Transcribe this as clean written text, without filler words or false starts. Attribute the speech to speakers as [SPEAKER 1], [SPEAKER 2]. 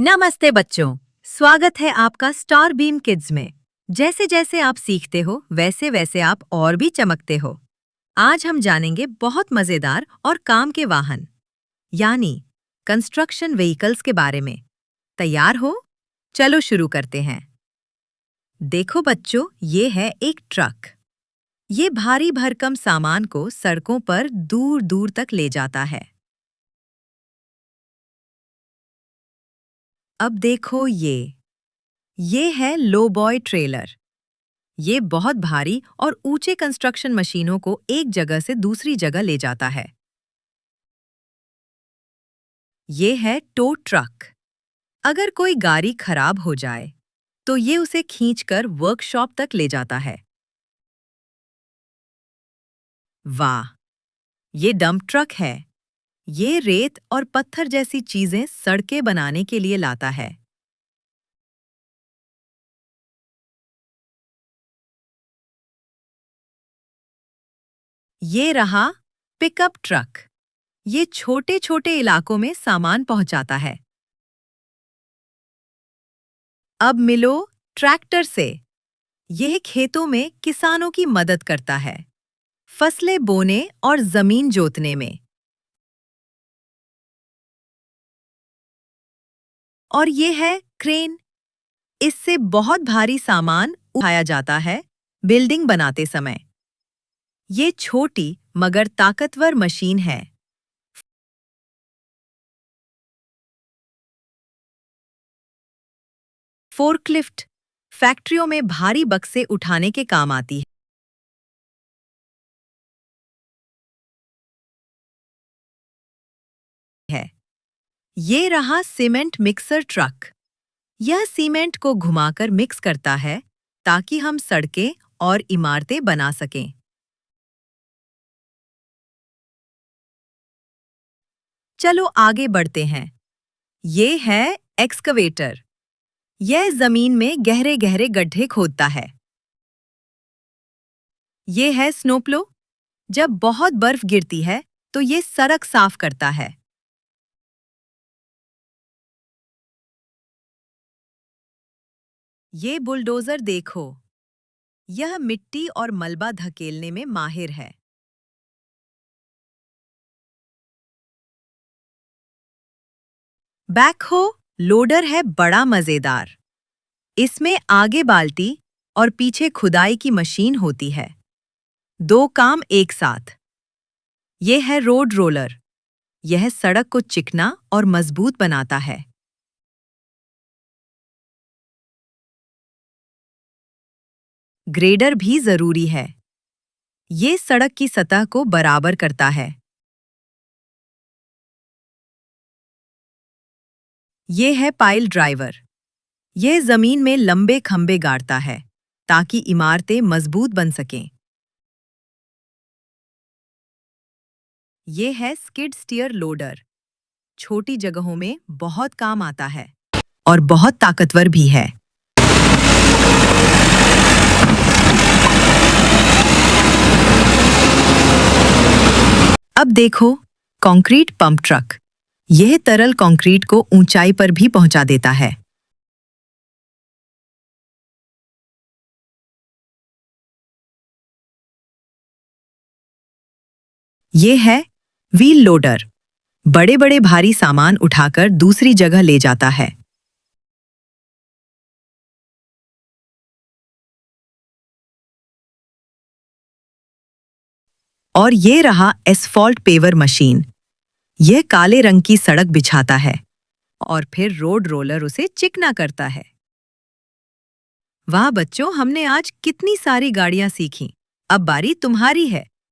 [SPEAKER 1] नमस्ते बच्चों, स्वागत है आपका स्टार बीम किड्स में। जैसे जैसे आप सीखते हो वैसे वैसे आप और भी चमकते हो। आज हम जानेंगे बहुत मजेदार और काम के वाहन यानी कंस्ट्रक्शन व्हीकल्स के बारे में। तैयार हो? चलो शुरू करते हैं। देखो बच्चों, ये है एक ट्रक। ये भारी भरकम सामान को सड़कों पर दूर दूर तक ले जाता है। अब देखो ये है लो बॉय ट्रेलर। ये बहुत भारी और ऊंचे कंस्ट्रक्शन मशीनों को एक जगह से दूसरी जगह ले जाता है। ये है टो ट्रक। अगर कोई गाड़ी खराब हो जाए तो ये उसे खींचकर वर्कशॉप तक ले जाता है। वाह, ये डंप ट्रक है। ये रेत और पत्थर जैसी चीजें सड़कें बनाने के लिए लाता है। ये रहा पिकअप ट्रक। ये छोटे छोटे इलाकों में सामान पहुंचाता है। अब मिलो ट्रैक्टर से। यह खेतों में किसानों की मदद करता है, फसलें बोने और जमीन जोतने में। और ये है क्रेन। इससे बहुत भारी सामान उठाया जाता है बिल्डिंग बनाते समय। ये छोटी मगर ताकतवर मशीन है। फोर्कलिफ्ट फैक्ट्रियों में भारी बक्से उठाने के काम आती है। ये रहा सीमेंट मिक्सर ट्रक। यह सीमेंट को घुमाकर मिक्स करता है ताकि हम सड़कें और इमारतें बना सकें। चलो आगे बढ़ते हैं। ये है एक्सकवेटर। यह जमीन में गहरे गहरे गड्ढे खोदता है। ये है स्नोप्लो। जब बहुत बर्फ गिरती है तो ये सड़क साफ करता है। ये बुलडोजर देखो। यह मिट्टी और मलबा धकेलने में माहिर है। बैकहो लोडर है बड़ा मजेदार। इसमें आगे बाल्टी और पीछे खुदाई की मशीन होती है। दो काम एक साथ। यह है रोड रोलर। यह सड़क को चिकना और मजबूत बनाता है। ग्रेडर भी जरूरी है। ये सड़क की सतह को बराबर करता है। ये है पाइल ड्राइवर। यह जमीन में लंबे खंभे गाड़ता है ताकि इमारतें मजबूत बन सकें। ये है स्किड स्टीयर लोडर। छोटी जगहों में बहुत काम आता है और बहुत ताकतवर भी है। अब देखो कंक्रीट पंप ट्रक। यह तरल कंक्रीट को ऊंचाई पर भी पहुंचा देता है। ये है व्हील लोडर। बड़े बड़े भारी सामान उठाकर दूसरी जगह ले जाता है। और ये रहा एस्फॉल्ट पेवर मशीन। यह काले रंग की सड़क बिछाता है और फिर रोड रोलर उसे चिकना करता है। वाह बच्चों, हमने आज कितनी सारी गाड़ियां सीखी। अब बारी तुम्हारी है।